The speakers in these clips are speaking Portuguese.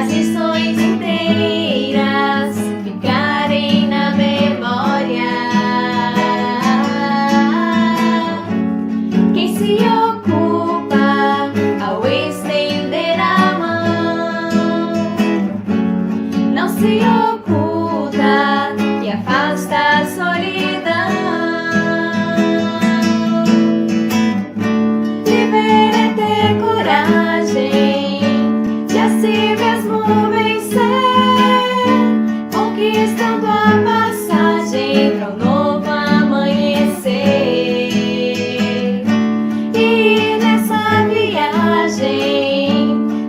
as lições inteiras ficarem na memória. Quem se ocupa ao estender a mão não se oculta e afasta a solidão. Viver é ter coragem de a si mesmo vencer, conquistando a passagem para um novo amanhecer. E nessa viagem,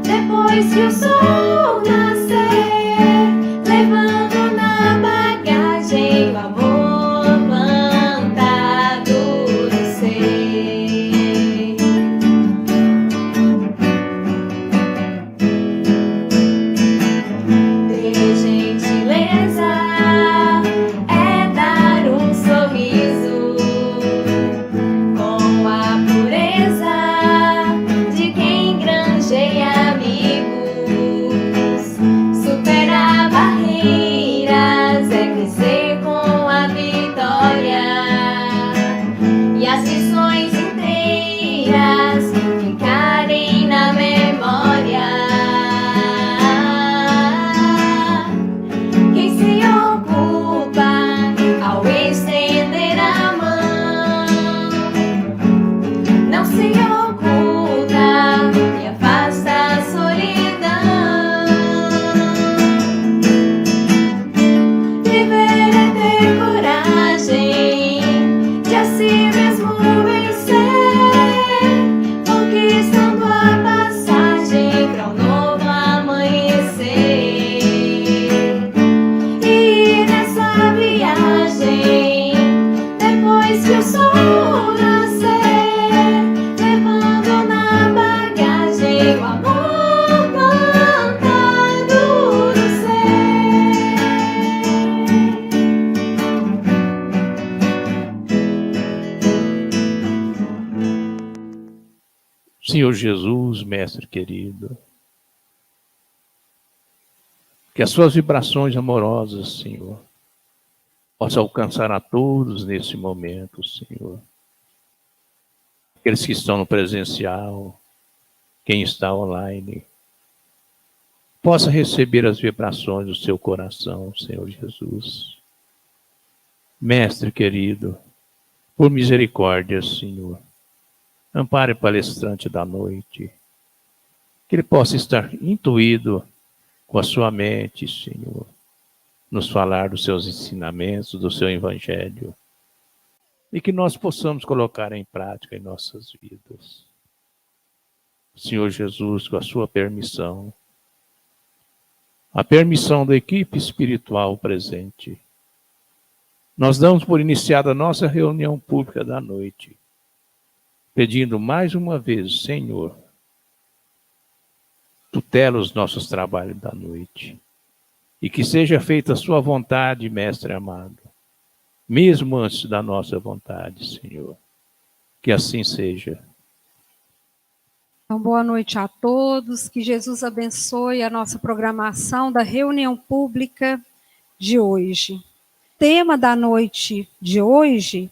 depois que o sol nascer, levando na bagagem o amor plantado no ser. Ter gentileza é dar um sorriso com a pureza de quem granjeia amigos. Superar barreiras é crescer com a vitória. E as lições inteiras ficarem na memória. Quem se ocupa ao estender a mão não se oculta e afasta a solidão. Viver é ter coragem de a si mesmo vencer, conquistando a passagem para um novo amanhecer. E nessa viagem, depois que o sol nascer, levando na bagagem o amor plantado no ser. Senhor Jesus, Mestre querido, que as suas vibrações amorosas, Senhor, possam alcançar a todos nesse momento, Senhor. Aqueles que estão no presencial, quem está online, possa receber as vibrações do seu coração, Senhor Jesus. Mestre querido, por misericórdia, Senhor, ampare o palestrante da noite, que ele possa estar intuído com a sua mente, Senhor, nos falar dos seus ensinamentos, do seu evangelho, e que nós possamos colocar em prática em nossas vidas. Senhor Jesus, com a sua permissão, a permissão da equipe espiritual presente, nós damos por iniciada a nossa reunião pública da noite, pedindo mais uma vez, Senhor, tutela os nossos trabalhos da noite, e que seja feita a sua vontade, Mestre amado, mesmo antes da nossa vontade, Senhor. Que assim seja. Então, boa noite a todos, que Jesus abençoe a nossa programação da reunião pública de hoje. O tema da noite de hoje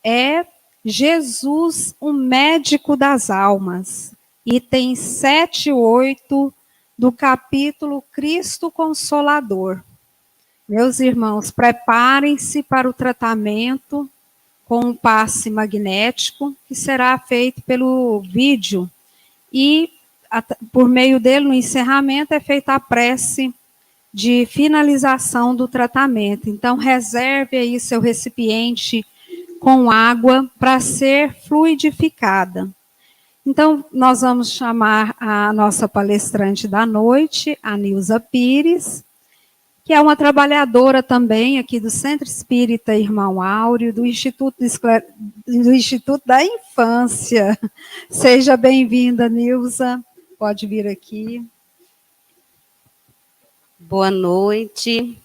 é Jesus, o médico das almas, itens 7 e 8 do capítulo Cristo Consolador. Meus irmãos, preparem-se para o tratamento com um passe magnético, que será feito pelo vídeo, e por meio dele, no encerramento, é feita a prece de finalização do tratamento. Então, reserve aí seu recipiente com água para ser fluidificada. Então, nós vamos chamar a nossa palestrante da noite, a Nilza Pires, que é uma trabalhadora também aqui do Centro Espírita Irmão Áureo, do Instituto da Infância. Seja bem-vinda, Nilza. Pode vir aqui. Boa noite.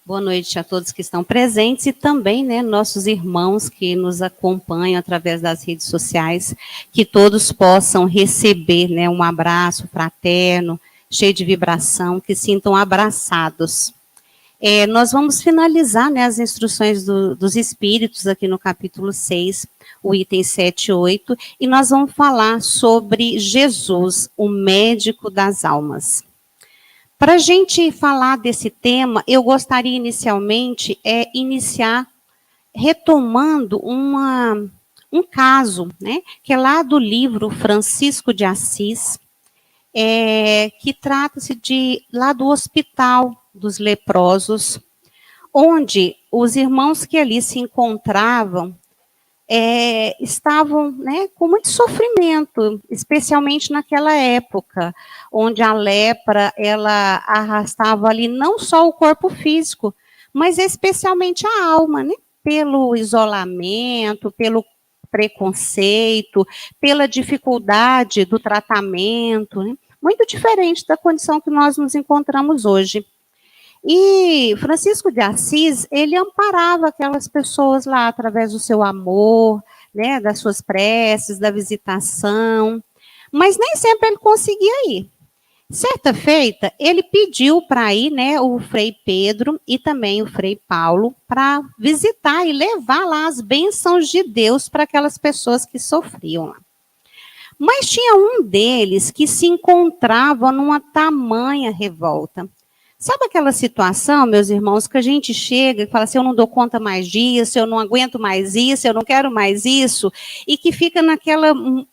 Boa noite a todos que estão presentes e também, né, nossos irmãos que nos acompanham através das redes sociais, que todos possam receber, né, um abraço fraterno cheio de vibração, que sintam abraçados. Nós vamos finalizar, né, as instruções dos espíritos aqui no capítulo 6, o item 7 e 8, e nós vamos falar sobre Jesus, o médico das almas. Para a gente falar desse tema, eu gostaria inicialmente iniciar retomando um caso, né, que é lá do livro Francisco de Assis, que trata-se lá do hospital dos leprosos, onde os irmãos que ali se encontravam estavam, né, com muito sofrimento, especialmente naquela época, onde a lepra, ela arrastava ali não só o corpo físico, mas especialmente a alma, né, pelo isolamento, pelo preconceito, pela dificuldade do tratamento, né, muito diferente da condição que nós nos encontramos hoje. E Francisco de Assis, ele amparava aquelas pessoas lá através do seu amor, né, das suas preces, da visitação, mas nem sempre ele conseguia ir. Certa feita, ele pediu para ir, né, o Frei Pedro e também o Frei Paulo para visitar e levar lá as bênçãos de Deus para aquelas pessoas que sofriam lá. Mas tinha um deles que se encontrava numa tamanha revolta. Sabe aquela situação, meus irmãos, que a gente chega e fala assim, eu não dou conta mais disso, eu não aguento mais isso, eu não quero mais isso, e que fica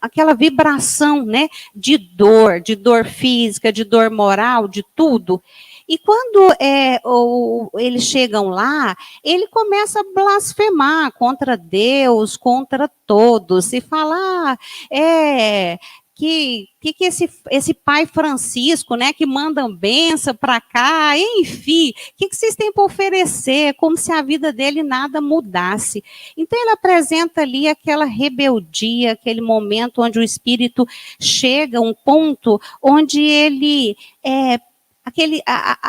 aquela vibração, né, de dor física, de dor moral, de tudo. E quando eles chegam lá, ele começa a blasfemar contra Deus, contra todos, e falar, que esse pai Francisco, né, que manda benção para cá, enfim, o que vocês têm para oferecer? Como se a vida dele nada mudasse. Então ele apresenta ali aquela rebeldia, aquele momento onde o espírito chega a um ponto onde ele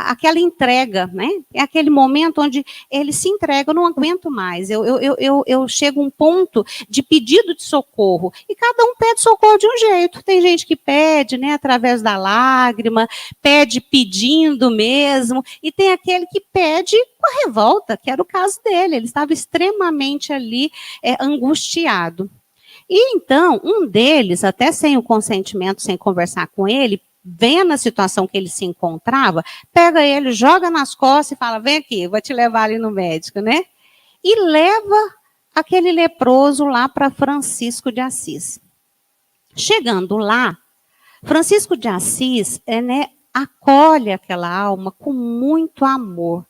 aquela entrega, né? É aquele momento onde ele se entrega, eu não aguento mais, eu chego a um ponto de pedido de socorro, e cada um pede socorro de um jeito. Tem gente que pede, né, através da lágrima, pede pedindo mesmo, e tem aquele que pede com a revolta, que era o caso dele, ele estava extremamente ali angustiado. E então, um deles, até sem o consentimento, sem conversar com ele, vendo a situação que ele se encontrava, pega ele, joga nas costas e fala, vem aqui, vou te levar ali no médico, né? E leva aquele leproso lá para Francisco de Assis. Chegando lá, Francisco de Assis, acolhe aquela alma com muito amor.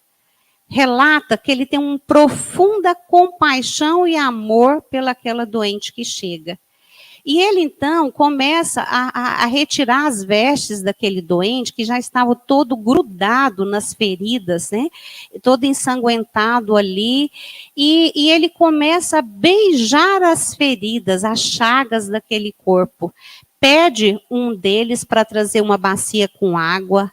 Relata que ele tem uma profunda compaixão e amor pelaquela doente que chega. E ele, então, começa a retirar as vestes daquele doente, que já estava todo grudado nas feridas, né? Todo ensanguentado ali. E ele começa a beijar as feridas, as chagas daquele corpo. Pede um deles para trazer uma bacia com água,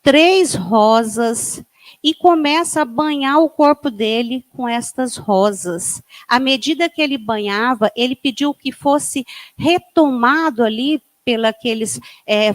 3 rosas, e começa a banhar o corpo dele com estas rosas. À medida que ele banhava, ele pediu que fosse retomado ali pelos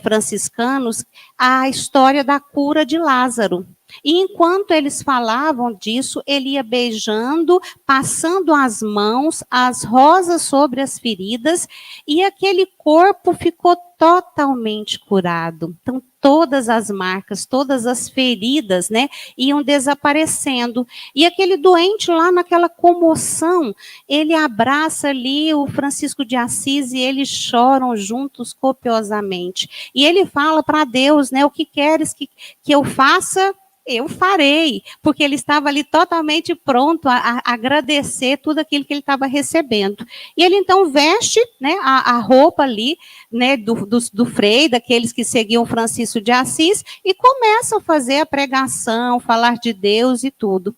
franciscanos a história da cura de Lázaro. E enquanto eles falavam disso, ele ia beijando, passando as mãos, as rosas sobre as feridas, e aquele corpo ficou totalmente curado. Então, todas as marcas, todas as feridas, né, iam desaparecendo. E aquele doente lá naquela comoção, ele abraça ali o Francisco de Assis e eles choram juntos copiosamente. E ele fala para Deus, né, o que queres que eu faça? Eu farei, porque ele estava ali totalmente pronto a agradecer tudo aquilo que ele estava recebendo. E ele então veste, né, a roupa ali, né, do Frei, daqueles que seguiam Francisco de Assis, e começa a fazer a pregação, falar de Deus e tudo.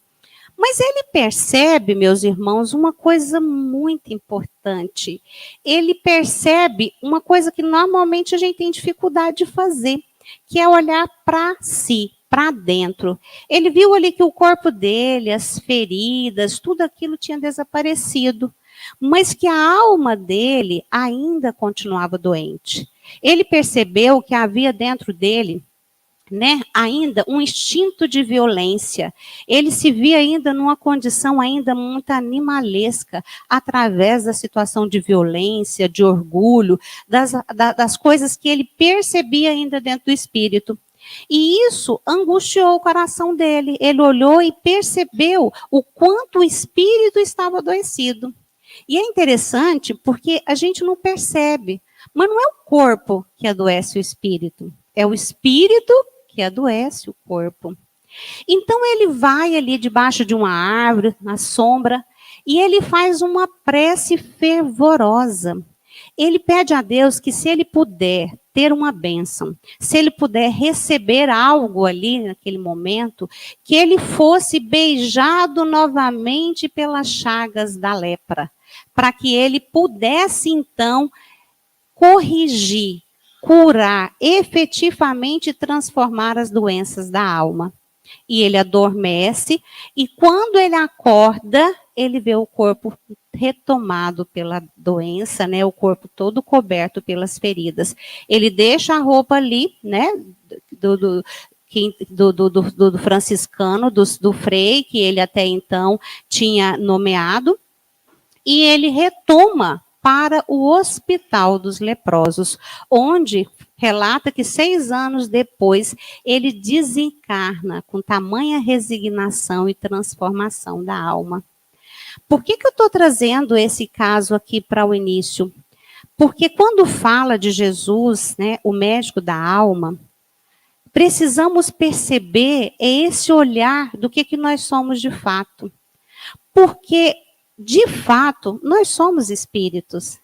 Mas ele percebe, meus irmãos, uma coisa muito importante. Ele percebe uma coisa que normalmente a gente tem dificuldade de fazer, que é olhar para si, para dentro. Ele viu ali que o corpo dele, as feridas, tudo aquilo tinha desaparecido. mas que a alma dele ainda continuava doente. Ele percebeu que havia dentro dele, né, ainda um instinto de violência. Ele se via ainda numa condição ainda muito animalesca, através da situação de violência, de orgulho, das coisas que ele percebia ainda dentro do espírito. E isso angustiou o coração dele. Ele olhou e percebeu o quanto o espírito estava adoecido. E é interessante porque a gente não percebe, mas não é o corpo que adoece o espírito, é o espírito que adoece o corpo. Então ele vai ali debaixo de uma árvore, na sombra, e ele faz uma prece fervorosa. Ele pede a Deus que, se ele puder ter uma bênção, se ele puder receber algo ali naquele momento, que ele fosse beijado novamente pelas chagas da lepra, para que ele pudesse então corrigir, curar, efetivamente transformar as doenças da alma. E ele adormece, e quando ele acorda, ele vê o corpo retomado pela doença, né? O corpo todo coberto pelas feridas. Ele deixa a roupa ali, né? Do franciscano, do frei, que ele até então tinha nomeado, e ele retoma para o Hospital dos Leprosos, onde relata que 6 anos depois ele desencarna com tamanha resignação e transformação da alma. Por que eu estou trazendo esse caso aqui para o início? Porque quando fala de Jesus, né, o médico da alma, precisamos perceber esse olhar do que nós somos de fato. Porque, de fato, nós somos espíritos,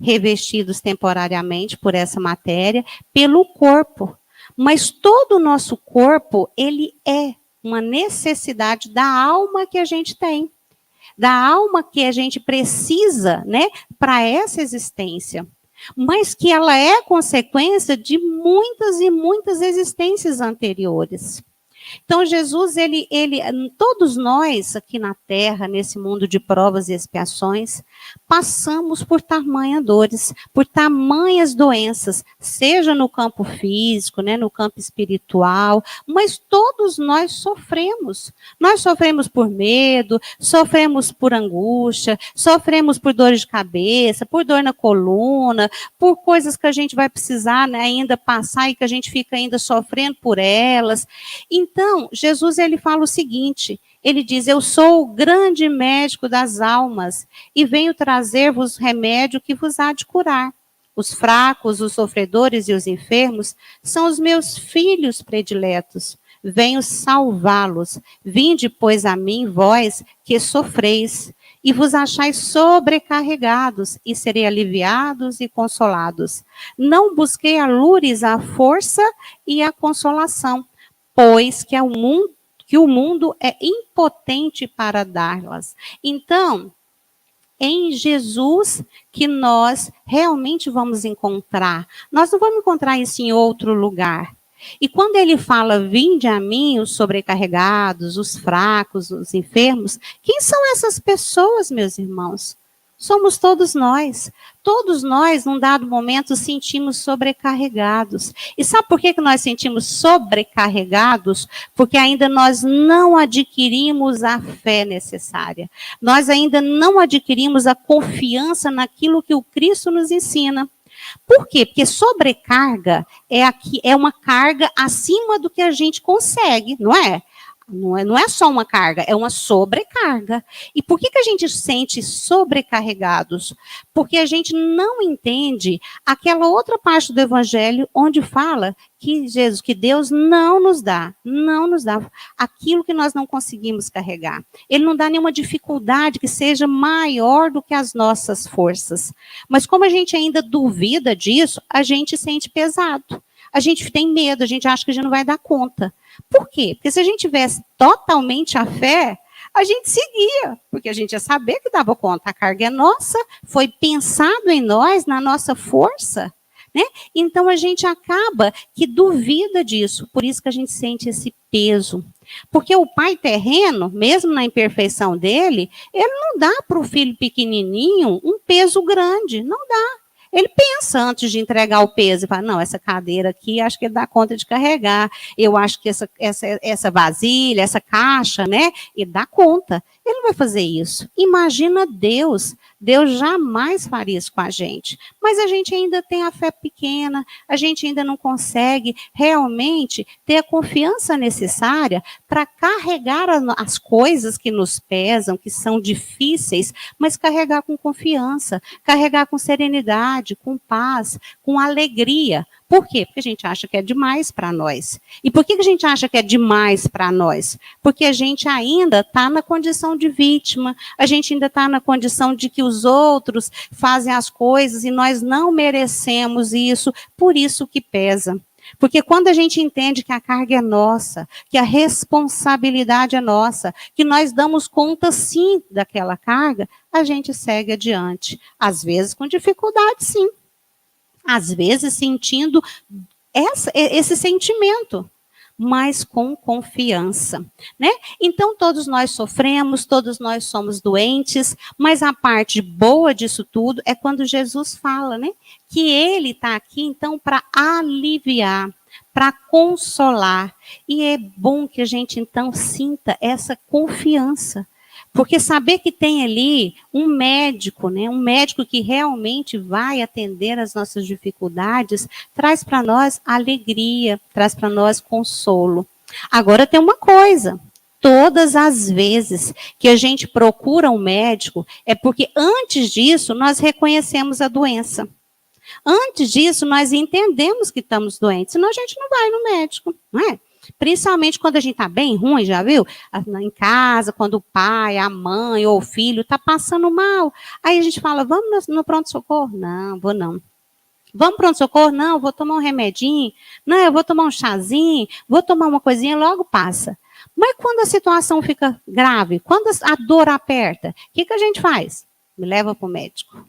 revestidos temporariamente por essa matéria, pelo corpo. Mas todo o nosso corpo, ele é uma necessidade da alma que a gente tem. Da alma que a gente precisa, né, para essa existência. Mas que ela é consequência de muitas e muitas existências anteriores. Então, Jesus, todos nós aqui na Terra, nesse mundo de provas e expiações, passamos por tamanhas dores, por tamanhas doenças, seja no campo físico, né, no campo espiritual, mas todos nós sofremos. Nós sofremos por medo, sofremos por angústia, sofremos por dores de cabeça, por dor na coluna, por coisas que a gente vai precisar, né, ainda passar e que a gente fica ainda sofrendo por elas. Então, Jesus, ele fala o seguinte, ele diz, eu sou o grande médico das almas e venho trazer-vos remédio que vos há de curar. Os fracos, os sofredores e os enfermos são os meus filhos prediletos. Venho salvá-los. Vinde, pois, a mim, vós que sofreis, e vos achais sobrecarregados, e serei aliviados e consolados. Não busquei a lures, a força e a consolação, pois que o mundo é impotente para dar-las. Então, em Jesus que nós realmente vamos encontrar. Nós não vamos encontrar isso em outro lugar. E quando ele fala, vinde a mim os sobrecarregados, os fracos, os enfermos, quem são essas pessoas, meus irmãos? Somos todos nós. Todos nós, num dado momento, sentimos sobrecarregados. E sabe por que nós sentimos sobrecarregados? Porque ainda nós não adquirimos a fé necessária. Nós ainda não adquirimos a confiança naquilo que o Cristo nos ensina. Por quê? Porque sobrecarga é uma carga acima do que a gente consegue, não é? Não é só uma carga, é uma sobrecarga. E por que a gente se sente sobrecarregados? Porque a gente não entende aquela outra parte do Evangelho onde fala que Deus não nos dá aquilo que nós não conseguimos carregar. Ele não dá nenhuma dificuldade que seja maior do que as nossas forças. Mas como a gente ainda duvida disso, a gente sente pesado. A gente tem medo, a gente acha que a gente não vai dar conta. Por quê? Porque se a gente tivesse totalmente a fé, a gente seguia, porque a gente ia saber que dava conta. A carga é nossa, foi pensado em nós, na nossa força. né? Então a gente acaba que duvida disso, por isso que a gente sente esse peso. Porque o pai terreno, mesmo na imperfeição dele, ele não dá para o filho pequenininho um peso grande, não dá. Ele pensa antes de entregar o peso e fala, não, essa cadeira aqui, acho que ele dá conta de carregar. Eu acho que essa vasilha, essa caixa, né, ele dá conta. Ele não vai fazer isso. Imagina Deus. Deus jamais faria isso com a gente. Mas a gente ainda tem a fé pequena, a gente ainda não consegue realmente ter a confiança necessária para carregar as coisas que nos pesam, que são difíceis, mas carregar com confiança, carregar com serenidade, com paz, com alegria. Por quê? Porque a gente acha que é demais para nós. E por que a gente acha que é demais para nós? Porque a gente ainda está na condição de vítima, a gente ainda está na condição de que os outros fazem as coisas e nós não merecemos isso, por isso que pesa. Porque quando a gente entende que a carga é nossa, que a responsabilidade é nossa, que nós damos conta sim daquela carga, a gente segue adiante. Às vezes com dificuldade, sim. Às vezes sentindo esse sentimento, mas com confiança, né? Então todos nós sofremos, todos nós somos doentes, mas a parte boa disso tudo é quando Jesus fala, né? Que ele está aqui então para aliviar, para consolar. E é bom que a gente então sinta essa confiança. Porque saber que tem ali um médico, né, um médico que realmente vai atender as nossas dificuldades, traz para nós alegria, traz para nós consolo. Agora tem uma coisa, todas as vezes que a gente procura um médico, é porque antes disso nós reconhecemos a doença. Antes disso nós entendemos que estamos doentes, senão a gente não vai no médico, não é? Principalmente quando a gente está bem ruim, já viu? Em casa, quando o pai, a mãe ou o filho está passando mal. Aí a gente fala, vamos no pronto-socorro? Não, vou não. Vamos para o pronto-socorro? Não, vou tomar um remedinho. Não, eu vou tomar um chazinho, vou tomar uma coisinha, logo passa. Mas quando a situação fica grave, quando a dor aperta, o que a gente faz? Me leva para o médico.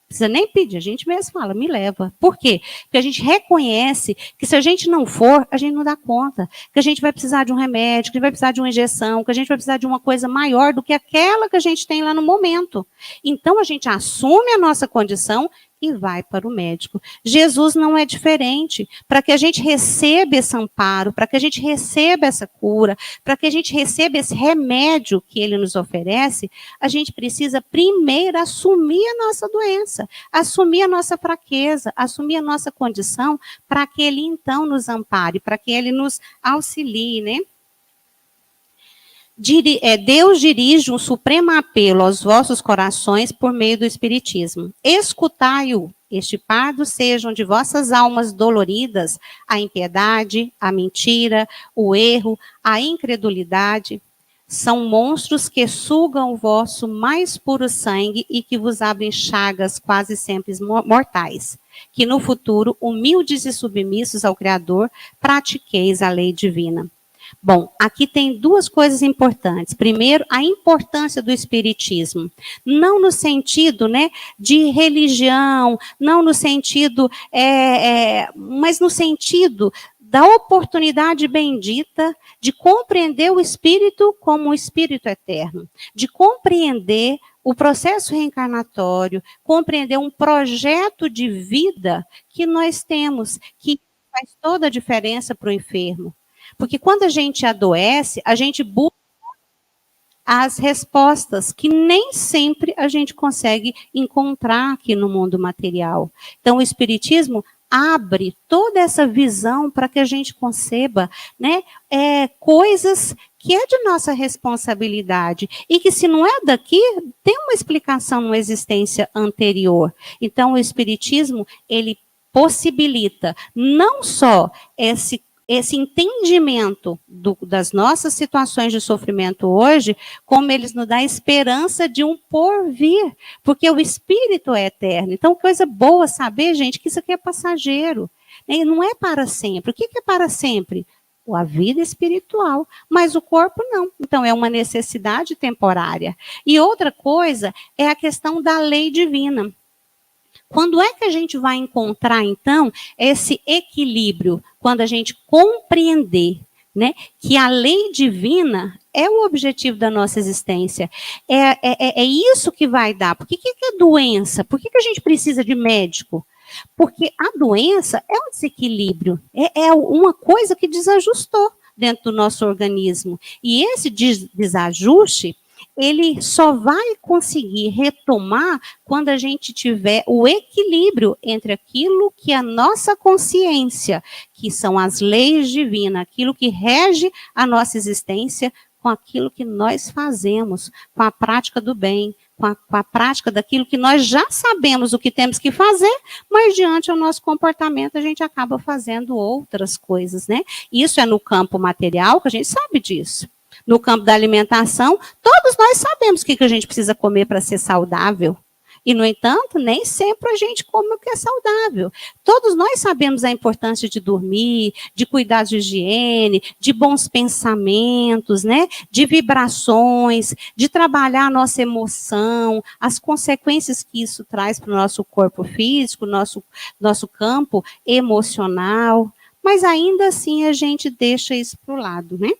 Precisa nem pedir, a gente mesmo fala, me leva. Por quê? Porque a gente reconhece que se a gente não for, a gente não dá conta. Que a gente vai precisar de um remédio, que a gente vai precisar de uma injeção, que a gente vai precisar de uma coisa maior do que aquela que a gente tem lá no momento. Então a gente assume a nossa condição e vai para o médico. Jesus não é diferente. Para que a gente receba esse amparo, para que a gente receba essa cura, para que a gente receba esse remédio que ele nos oferece, a gente precisa primeiro assumir a nossa doença, assumir a nossa fraqueza, assumir a nossa condição, para que ele então nos ampare, para que ele nos auxilie, né? Deus dirige um supremo apelo aos vossos corações por meio do Espiritismo. Escutai-o, extirpados sejam de vossas almas doloridas a impiedade, a mentira, o erro, a incredulidade. São monstros que sugam o vosso mais puro sangue e que vos abrem chagas quase sempre mortais. Que no futuro, humildes e submissos ao Criador, pratiqueis a lei divina. Bom, aqui tem duas coisas importantes. Primeiro, a importância do espiritismo. Não no sentido, né, de religião, não no sentido, mas no sentido da oportunidade bendita de compreender o espírito como um espírito eterno, de compreender o processo reencarnatório, compreender um projeto de vida que nós temos, que faz toda a diferença para o enfermo. Porque quando a gente adoece, a gente busca as respostas que nem sempre a gente consegue encontrar aqui no mundo material. Então, o Espiritismo abre toda essa visão para que a gente conceba, né, coisas que é de nossa responsabilidade e que, se não é daqui, tem uma explicação numa existência anterior. Então, o Espiritismo, ele possibilita não só esse entendimento das nossas situações de sofrimento hoje, como eles nos dão esperança de um porvir, porque o espírito é eterno. Então, coisa boa saber, gente, que isso aqui é passageiro, né? Não é para sempre. O que é para sempre? A vida espiritual, mas o corpo não. Então, é uma necessidade temporária. E outra coisa é a questão da lei divina. Quando é que a gente vai encontrar, então, esse equilíbrio? Quando a gente compreender, né, que a lei divina é o objetivo da nossa existência. É isso que vai dar. Por que é doença? Por que a gente precisa de médico? Porque a doença é um desequilíbrio, é uma coisa que desajustou dentro do nosso organismo. E esse desajuste, ele só vai conseguir retomar quando a gente tiver o equilíbrio entre aquilo que é a nossa consciência, que são as leis divinas, aquilo que rege a nossa existência, com aquilo que nós fazemos, com a prática do bem, com a prática daquilo que nós já sabemos o que temos que fazer, mas diante do nosso comportamento a gente acaba fazendo outras coisas, né? Isso é no campo material, que a gente sabe disso. No campo da alimentação, todos nós sabemos o que a gente precisa comer para ser saudável. E, no entanto, nem sempre a gente come o que é saudável. Todos nós sabemos a importância de dormir, de cuidar de higiene, de bons pensamentos, né? De vibrações, de trabalhar a nossa emoção, as consequências que isso traz para o nosso corpo físico, nosso campo emocional. Mas ainda assim a gente deixa isso para o lado, né?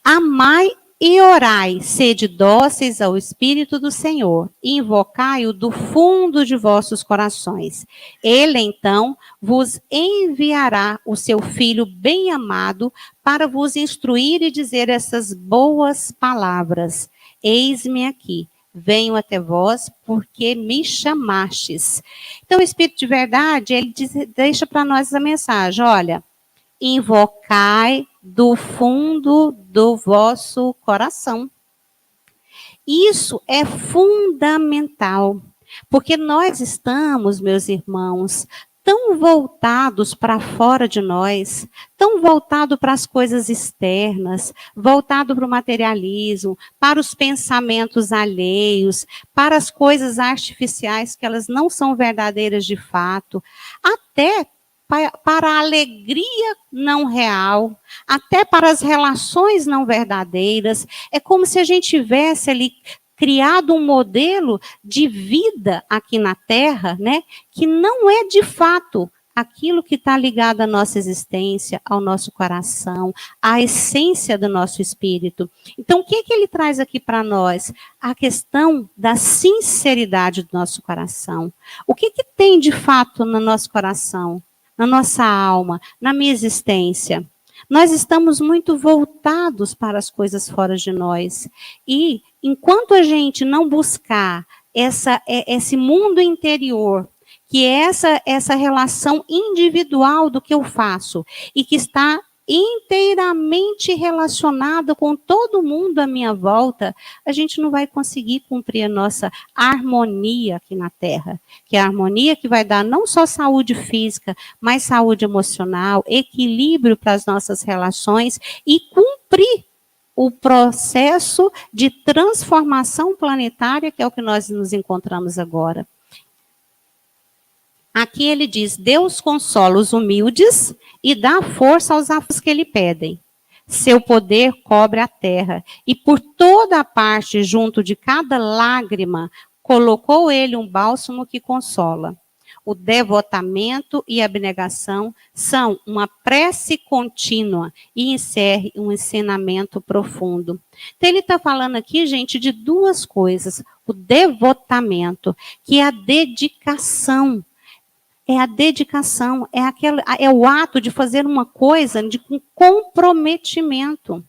Amai e orai, sede dóceis ao Espírito do Senhor, e invocai-o do fundo de vossos corações. Ele, então, vos enviará o seu Filho bem-amado para vos instruir e dizer essas boas palavras. Eis-me aqui, venho até vós, porque me chamastes. Então, o Espírito de verdade, ele deixa para nós essa mensagem, olha, invocai do fundo do vosso coração. Isso é fundamental, porque nós estamos, meus irmãos, tão voltados para fora de nós, tão voltados para as coisas externas, voltado para o materialismo, para os pensamentos alheios, para as coisas artificiais que elas não são verdadeiras de fato, até para a alegria não real, até para as relações não verdadeiras. É como se a gente tivesse ali criado um modelo de vida aqui na Terra, né, que não é de fato aquilo que está ligado à nossa existência, ao nosso coração, à essência do nosso espírito. Então, o que ele traz aqui para nós? A questão da sinceridade do nosso coração. O que tem de fato no nosso coração? Na nossa alma, na minha existência. Nós estamos muito voltados para as coisas fora de nós. E, enquanto a gente não buscar esse mundo interior, que é essa relação individual do que eu faço, e que está inteiramente relacionado com todo mundo à minha volta, a gente não vai conseguir cumprir a nossa harmonia aqui na Terra, que é a harmonia que vai dar não só saúde física, mas saúde emocional, equilíbrio para as nossas relações e cumprir o processo de transformação planetária, que é o que nós nos encontramos agora. Aqui ele diz, Deus consola os humildes e dá força aos aflitos que lhe pedem. Seu poder cobre a terra, e por toda a parte, junto de cada lágrima, colocou ele um bálsamo que consola. O devotamento e a abnegação são uma prece contínua e encerre um ensinamento profundo. Então, ele está falando aqui, gente, de duas coisas. O devotamento, que é a dedicação. É a dedicação, é o ato de fazer uma coisa com comprometimento.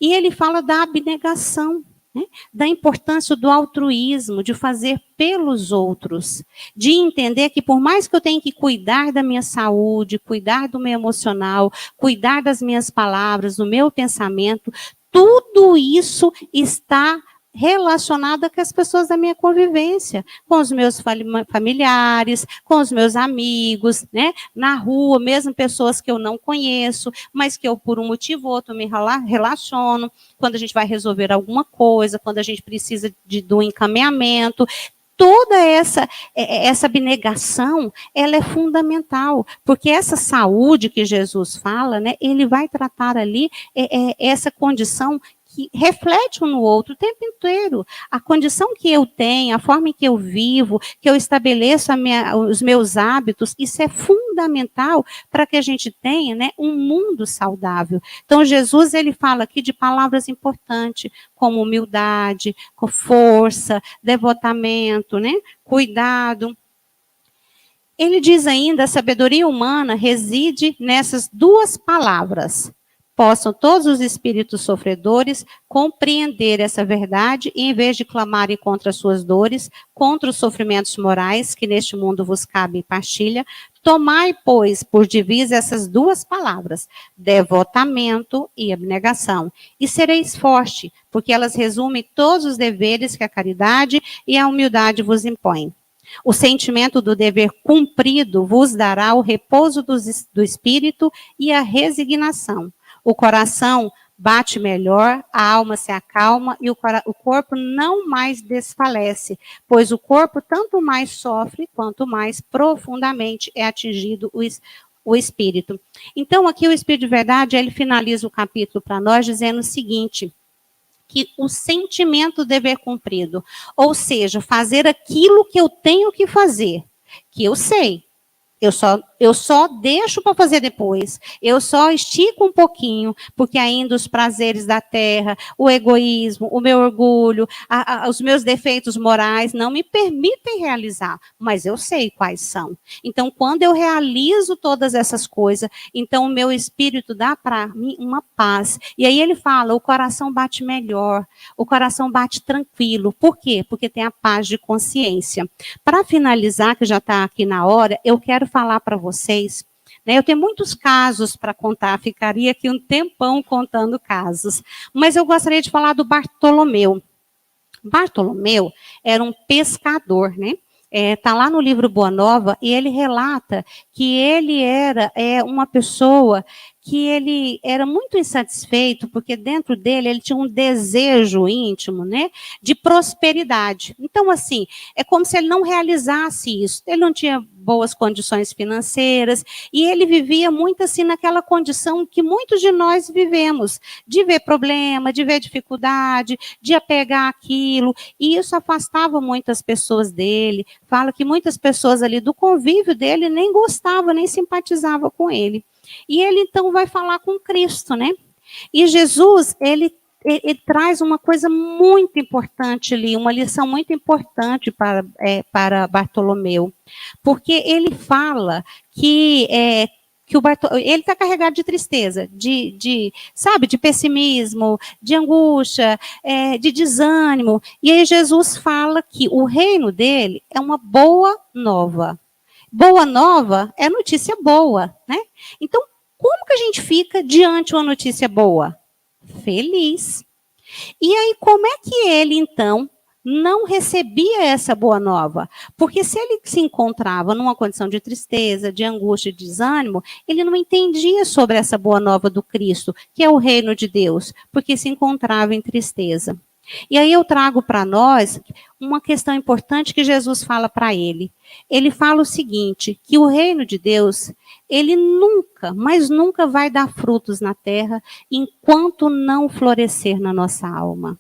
E ele fala da abnegação, né? Da importância do altruísmo, de fazer pelos outros, de entender que por mais que eu tenha que cuidar da minha saúde, cuidar do meu emocional, cuidar das minhas palavras, do meu pensamento, tudo isso está relacionada com as pessoas da minha convivência, com os meus familiares, com os meus amigos, né? Na rua, mesmo pessoas que eu não conheço, mas que eu, por um motivo ou outro, me relaciono, quando a gente vai resolver alguma coisa, quando a gente precisa do encaminhamento. Toda essa abnegação, ela é fundamental, porque essa saúde que Jesus fala, né, ele vai tratar ali essa condição que reflete um no outro o tempo inteiro. A condição que eu tenho, a forma em que eu vivo, que eu estabeleço os meus hábitos, isso é fundamental para que a gente tenha, né, um mundo saudável. Então, Jesus, ele fala aqui de palavras importantes, como humildade, com força, devotamento, né, cuidado. Ele diz ainda, a sabedoria humana reside nessas duas palavras. Possam todos os espíritos sofredores compreender essa verdade e, em vez de clamarem contra as suas dores, contra os sofrimentos morais que neste mundo vos cabe em partilha, tomai, pois, por divisa essas duas palavras, devotamento e abnegação, e sereis forte, porque elas resumem todos os deveres que a caridade e a humildade vos impõem. O sentimento do dever cumprido vos dará o repouso do espírito e a resignação. O coração bate melhor, a alma se acalma e o corpo não mais desfalece, pois o corpo tanto mais sofre quanto mais profundamente é atingido o espírito. Então, aqui o Espírito de Verdade, ele finaliza o capítulo para nós dizendo o seguinte, que o sentimento do dever cumprido, ou seja, fazer aquilo que eu tenho que fazer, que eu sei, eu só deixo para fazer depois. Eu só estico um pouquinho, porque ainda os prazeres da terra, o egoísmo, o meu orgulho, os meus defeitos morais não me permitem realizar, mas eu sei quais são. Então, quando eu realizo todas essas coisas, então o meu espírito dá para mim uma paz. E aí ele fala, o coração bate melhor, o coração bate tranquilo. Por quê? Porque tem a paz de consciência. Para finalizar, que já está aqui na hora, eu quero falar para vocês, né, eu tenho muitos casos para contar, ficaria aqui um tempão contando casos, mas eu gostaria de falar do Bartolomeu. Bartolomeu era um pescador, né? Está lá no livro Boa Nova, e ele relata que ele era uma pessoa que ele era muito insatisfeito, porque dentro dele ele tinha um desejo íntimo, né, de prosperidade. Então, assim, é como se ele não realizasse isso. Ele não tinha boas condições financeiras, e ele vivia muito assim naquela condição que muitos de nós vivemos, de ver problema, de ver dificuldade, de apegar aquilo, e isso afastava muitas pessoas dele. Fala que muitas pessoas ali do convívio dele nem gostavam, nem simpatizavam com ele. E ele então vai falar com Cristo, né? E Jesus, ele traz uma coisa muito importante ali, uma lição muito importante para Bartolomeu, porque ele fala que ele está carregado de tristeza, sabe, de pessimismo, de angústia, de desânimo. E aí Jesus fala que o reino dele é uma boa nova. Boa nova é notícia boa, né? Então, como que a gente fica diante de uma notícia boa? Feliz. E aí, como é que ele, então, não recebia essa boa nova? Porque se ele se encontrava numa condição de tristeza, de angústia, de desânimo, ele não entendia sobre essa boa nova do Cristo, que é o reino de Deus, porque se encontrava em tristeza. E aí eu trago para nós uma questão importante que Jesus fala para ele. Ele fala o seguinte, que o reino de Deus, ele nunca, mas nunca vai dar frutos na terra enquanto não florescer na nossa alma.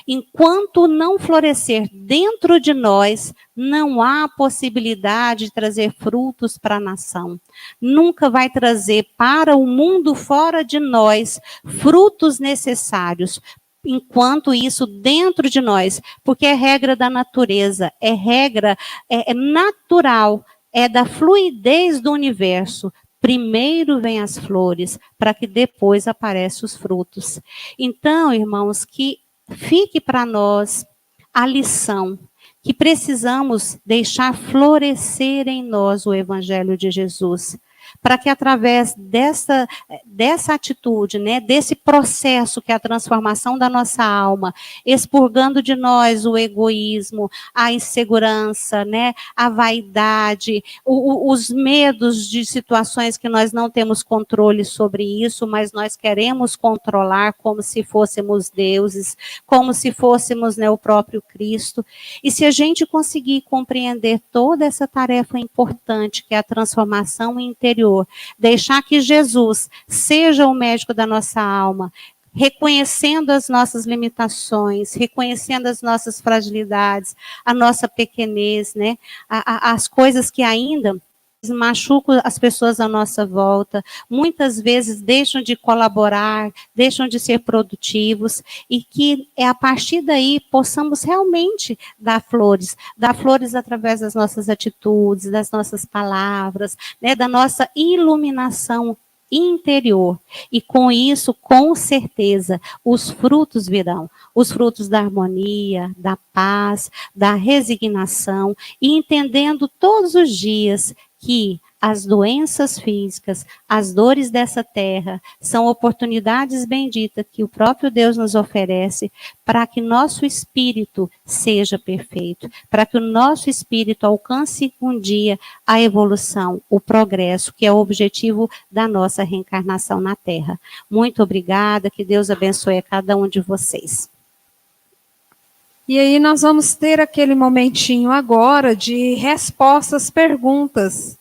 Enquanto não florescer dentro de nós, não há possibilidade de trazer frutos para a nação. Nunca vai trazer para o mundo fora de nós frutos necessários. Enquanto isso dentro de nós, porque é regra da natureza, é regra, é natural, é da fluidez do universo. Primeiro vem as flores, para que depois apareçam os frutos. Então, irmãos, que fique para nós a lição, que precisamos deixar florescer em nós o Evangelho de Jesus, para que através dessa atitude, né, desse processo que é a transformação da nossa alma, expurgando de nós o egoísmo, a insegurança, né, a vaidade, os medos de situações que nós não temos controle sobre isso, mas nós queremos controlar como se fôssemos deuses, como se fôssemos, né, o próprio Cristo. E se a gente conseguir compreender toda essa tarefa importante, que é a transformação interior, deixar que Jesus seja o médico da nossa alma, reconhecendo as nossas limitações, reconhecendo as nossas fragilidades, a nossa pequenez, né? As coisas que ainda machucam as pessoas à nossa volta, muitas vezes deixam de colaborar, deixam de ser produtivos, e que a partir daí possamos realmente dar flores através das nossas atitudes, das nossas palavras, né, da nossa iluminação interior. E com isso, com certeza, os frutos virão, os frutos da harmonia, da paz, da resignação, e entendendo todos os dias que as doenças físicas, as dores dessa terra, são oportunidades benditas que o próprio Deus nos oferece para que nosso espírito seja perfeito, para que o nosso espírito alcance um dia a evolução, o progresso, que é o objetivo da nossa reencarnação na Terra. Muito obrigada, que Deus abençoe a cada um de vocês. E aí nós vamos ter aquele momentinho agora de respostas, perguntas.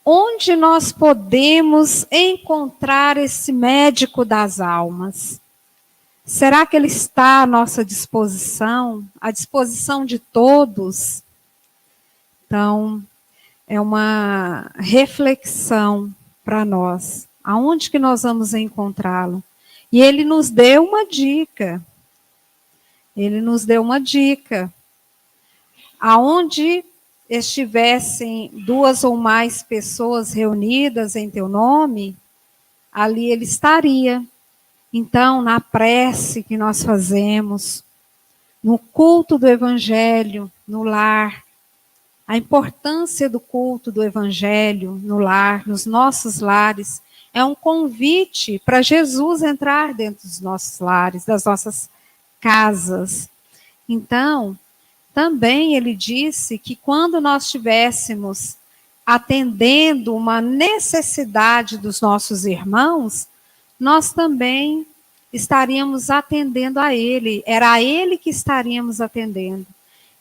Onde nós podemos encontrar esse médico das almas? Será que ele está à nossa disposição? À disposição de todos? Então, é uma reflexão para nós. Aonde que nós vamos encontrá-lo? E ele nos deu uma dica. Ele nos deu uma dica. Aonde estivessem 2 ou mais pessoas reunidas em teu nome, ali ele estaria. Então, na prece que nós fazemos, no culto do Evangelho, no lar, a importância do culto do Evangelho no lar, nos nossos lares, é um convite para Jesus entrar dentro dos nossos lares, das nossas casas. Então, também ele disse que quando nós estivéssemos atendendo uma necessidade dos nossos irmãos, nós também estaríamos atendendo a ele, era a ele que estaríamos atendendo.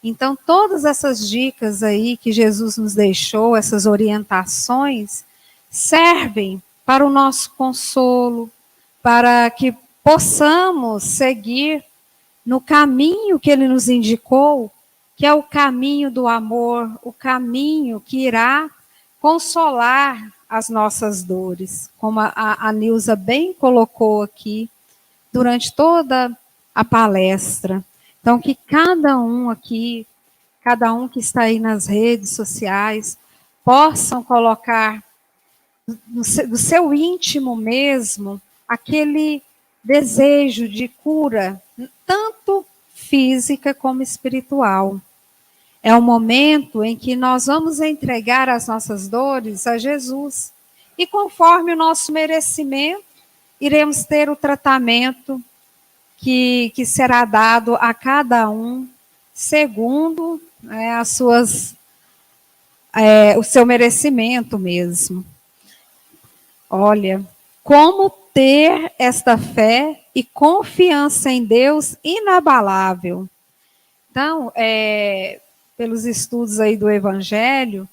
Então, todas essas dicas aí que Jesus nos deixou, essas orientações, servem para o nosso consolo, para que possamos seguir no caminho que ele nos indicou, que é o caminho do amor, o caminho que irá consolar as nossas dores, como a Nilza bem colocou aqui durante toda a palestra. Então, que cada um aqui, cada um que está aí nas redes sociais, possam colocar do seu íntimo mesmo aquele desejo de cura, tanto física como espiritual. É o momento em que nós vamos entregar as nossas dores a Jesus. E conforme o nosso merecimento, iremos ter o tratamento que será dado a cada um, segundo as suas, o seu merecimento mesmo. Olha, como ter esta fé e confiança em Deus inabalável. Então, pelos estudos aí do Evangelho,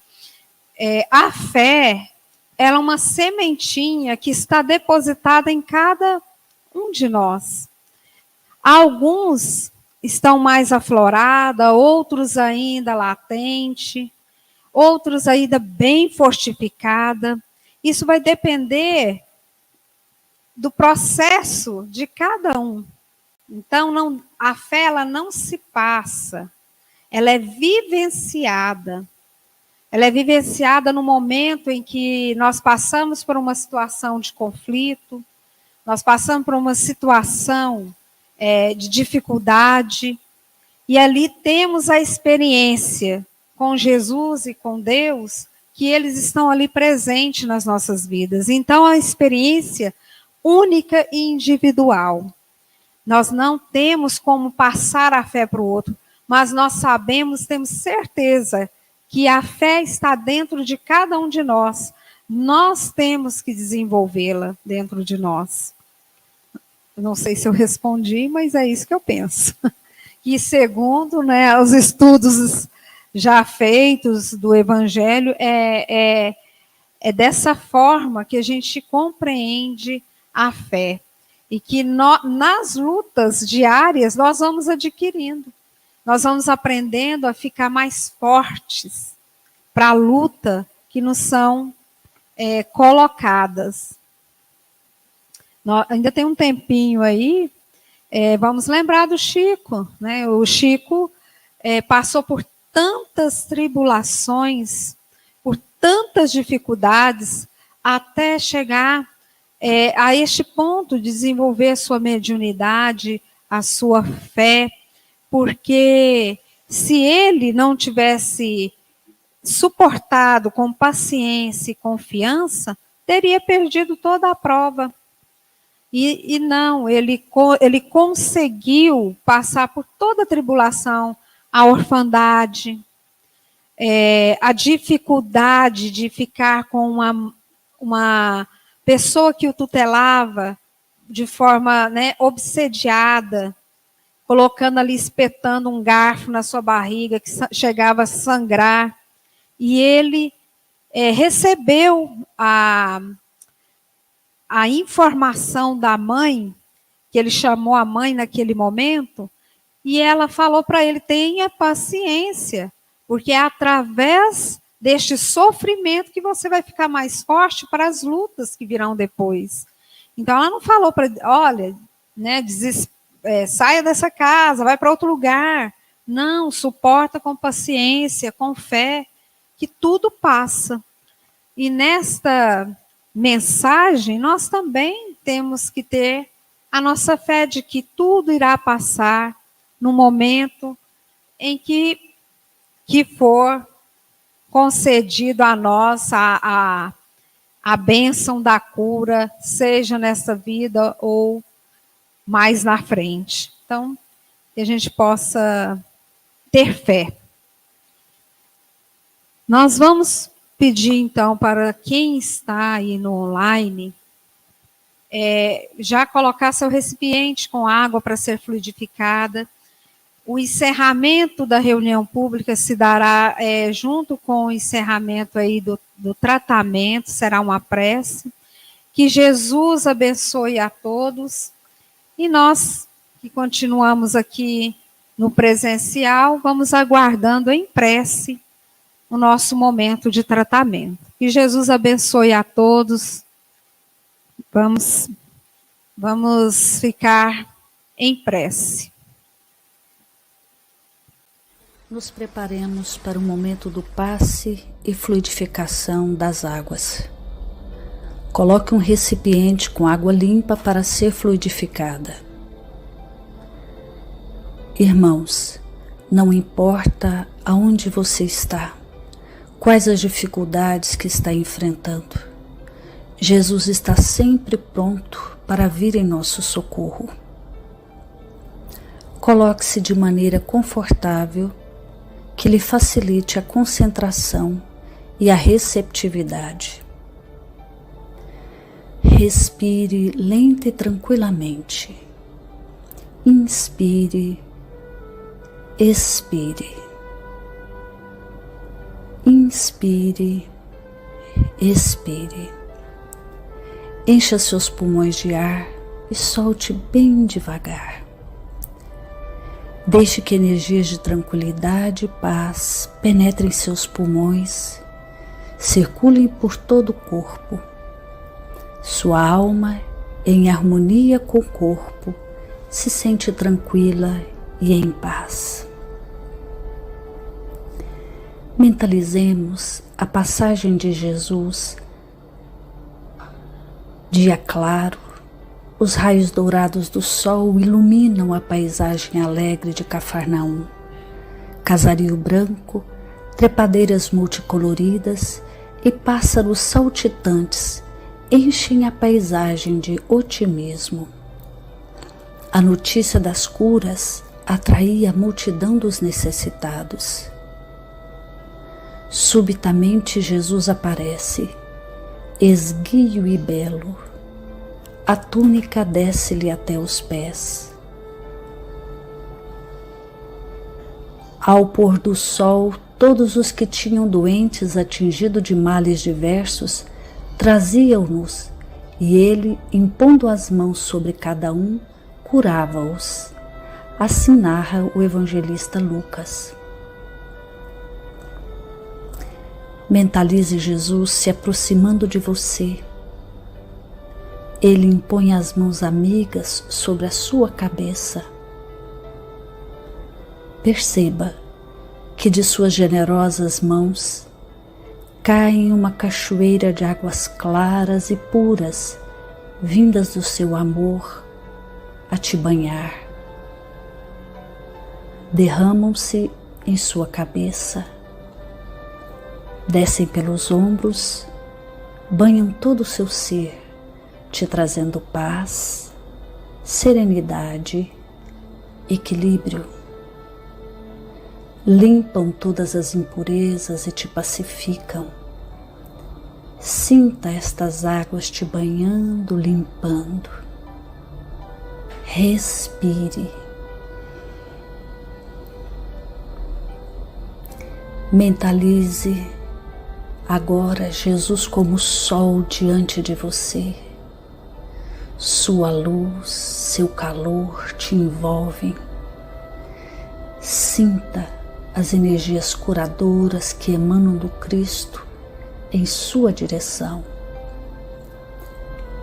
a fé, ela é uma sementinha que está depositada em cada um de nós. Alguns estão mais aflorada, outros ainda latente, outros ainda bem fortificada. Isso vai depender do processo de cada um. Então, a fé ela não se passa, ela é vivenciada. Ela é vivenciada no momento em que nós passamos por uma situação de conflito, nós passamos por uma situação de dificuldade, e ali temos a experiência com Jesus e com Deus, que eles estão ali presentes nas nossas vidas. Então, a experiência única e individual. Nós não temos como passar a fé para o outro, mas nós sabemos, temos certeza que a fé está dentro de cada um de nós. Nós temos que desenvolvê-la dentro de nós. Não sei se eu respondi, mas é isso que eu penso. E segundo os estudos já feitos do Evangelho, é dessa forma que a gente compreende a fé. e que nas lutas diárias nós vamos adquirindo, nós vamos aprendendo a ficar mais fortes para a luta que nos são colocadas. Ainda tem um tempinho aí, vamos lembrar do Chico, né? O Chico passou por tantas tribulações, por tantas dificuldades, até chegar a este ponto de desenvolver a sua mediunidade, a sua fé, porque se ele não tivesse suportado com paciência e confiança, teria perdido toda a prova. E não, ele conseguiu passar por toda a tribulação, a orfandade, a dificuldade de ficar com uma pessoa que o tutelava de forma, né, obsediada, colocando ali, espetando um garfo na sua barriga, que chegava a sangrar. E ele recebeu a informação da mãe, que ele chamou a mãe naquele momento, e ela falou para ele: tenha paciência, porque é através deste sofrimento que você vai ficar mais forte para as lutas que virão depois. Então ela não falou para ele: olha, né, saia dessa casa, vai para outro lugar. Não, suporta com paciência, com fé, que tudo passa. E nesta mensagem, nós também temos que ter a nossa fé de que tudo irá passar no momento em que for concedido a nós a bênção da cura, seja nessa vida ou mais na frente. Então, que a gente possa ter fé. Nós vamos pedir, então, para quem está aí no online, já colocar seu recipiente com água para ser fluidificada. O encerramento da reunião pública se dará junto com o encerramento aí do tratamento, será uma prece. Que Jesus abençoe a todos. E nós, que continuamos aqui no presencial, vamos aguardando em prece o nosso momento de tratamento. Que Jesus abençoe a todos. Vamos ficar em prece. Nos preparemos para o momento do passe e fluidificação das águas. Coloque um recipiente com água limpa para ser fluidificada. Irmãos, não importa aonde você está, quais as dificuldades que está enfrentando, Jesus está sempre pronto para vir em nosso socorro. Coloque-se de maneira confortável, que lhe facilite a concentração e a receptividade. Respire lenta e tranquilamente. Inspire, expire. Inspire, expire. Encha seus pulmões de ar e solte bem devagar. Deixe que energias de tranquilidade e paz penetrem seus pulmões, circulem por todo o corpo. Sua alma, em harmonia com o corpo, se sente tranquila e em paz. Mentalizemos a passagem de Jesus. Dia claro, os raios dourados do sol iluminam a paisagem alegre de Cafarnaum. Casario branco, trepadeiras multicoloridas e pássaros saltitantes enchem a paisagem de otimismo. A notícia das curas atraía a multidão dos necessitados. Subitamente Jesus aparece, esguio e belo. A túnica desce-lhe até os pés. Ao pôr do sol, todos os que tinham doentes atingido de males diversos traziam-nos e ele, impondo as mãos sobre cada um, curava-os. Assim narra o evangelista Lucas. Mentalize Jesus se aproximando de você. Ele impõe as mãos amigas sobre a sua cabeça. Perceba que de suas generosas mãos cai uma cachoeira de águas claras e puras, vindas do seu amor, a te banhar. Derramam-se em sua cabeça, descem pelos ombros, banham todo o seu ser, te trazendo paz, serenidade, equilíbrio. Limpam todas as impurezas e te pacificam. Sinta estas águas te banhando, limpando. Respire. Mentalize agora Jesus como sol diante de você. Sua luz, seu calor te envolvem. Sinta as energias curadoras que emanam do Cristo em sua direção.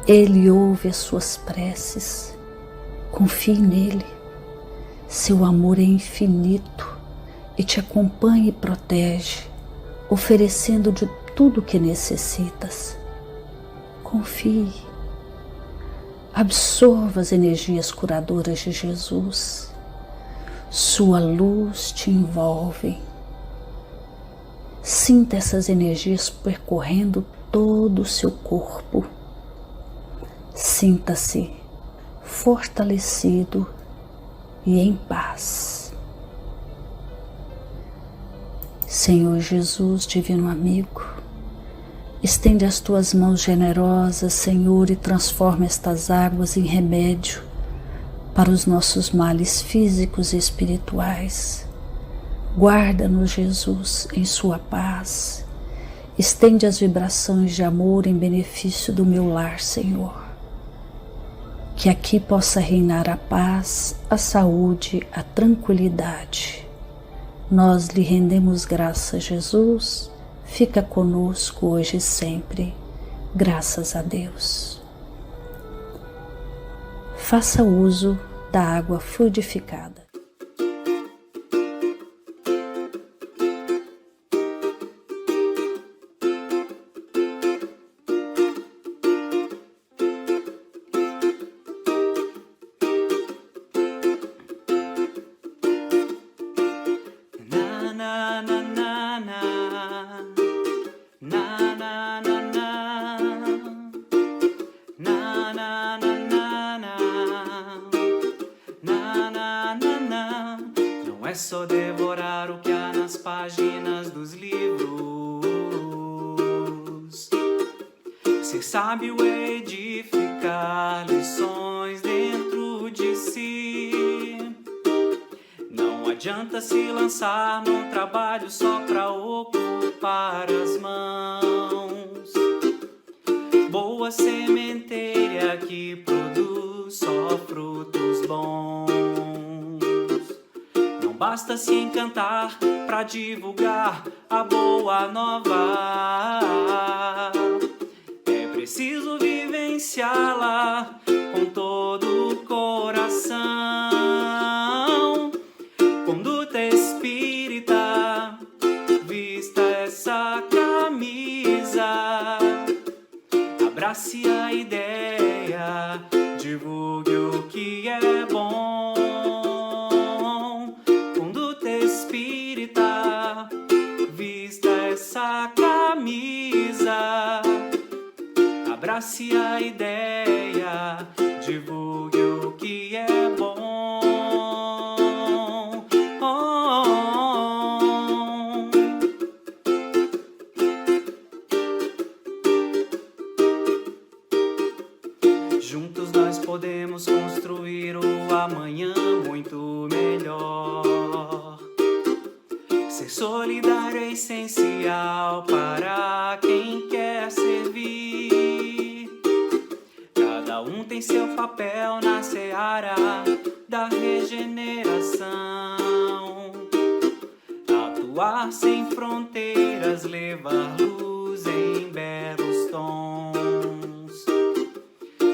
Ele ouve as suas preces. Confie nele. Seu amor é infinito e te acompanha e protege, oferecendo de tudo o que necessitas. Confie. Absorva as energias curadoras de Jesus. Sua luz te envolve. Sinta essas energias percorrendo todo o seu corpo. Sinta-se fortalecido e em paz. Senhor Jesus, divino amigo, estende as tuas mãos generosas, Senhor, e transforma estas águas em remédio para os nossos males físicos e espirituais. Guarda-nos, Jesus, em sua paz. Estende as vibrações de amor em benefício do meu lar, Senhor. Que aqui possa reinar a paz, a saúde, a tranquilidade. Nós lhe rendemos graças, Jesus. Fica conosco hoje e sempre. Graças a Deus. Faça uso da água fluidificada. Não é só devorar o que há nas páginas dos livros. Ser sábio é edificar lições dentro de si. Não adianta se lançar num trabalho só pra ocupar as mãos. Boa sementeira que produz só frutos bons. Não basta se encantar pra divulgar a boa nova. É preciso vivenciá-la com todo o coração. Conduta espírita, vista essa camisa. Abrace a ideia, divulgue o que é bom. Conduta espírita, vista essa camisa. Abrace a ideia, divulgue o que é bom. Juntos nós podemos construir o amanhã muito melhor. Ser solidário é essencial para quem quer servir. Cada um tem seu papel na seara da regeneração. Atuar sem fronteiras, levar luz em belos tons.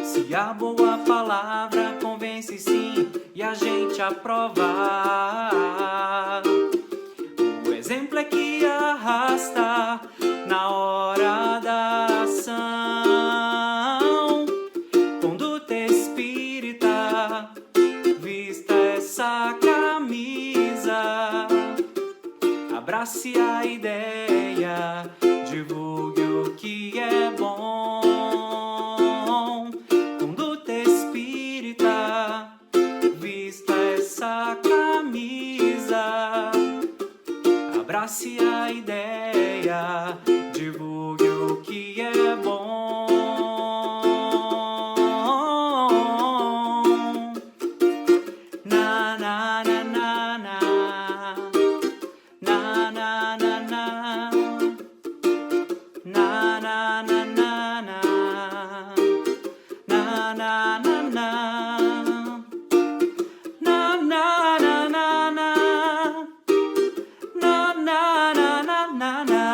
Se a boa palavra convence sim e a gente aprova, o exemplo é que arrasta na hora da ação. Conduta espírita, vista essa camisa, abrace a ideia, divulgue o que é bom. Conduta espírita, vista essa camisa, abrace a ideia, divulgue o que é bom. Na na na na na, na na na na, na na na na na, na na na na, na na na na na, na na na na na na,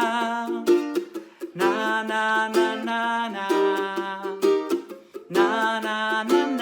na na na na na, na na na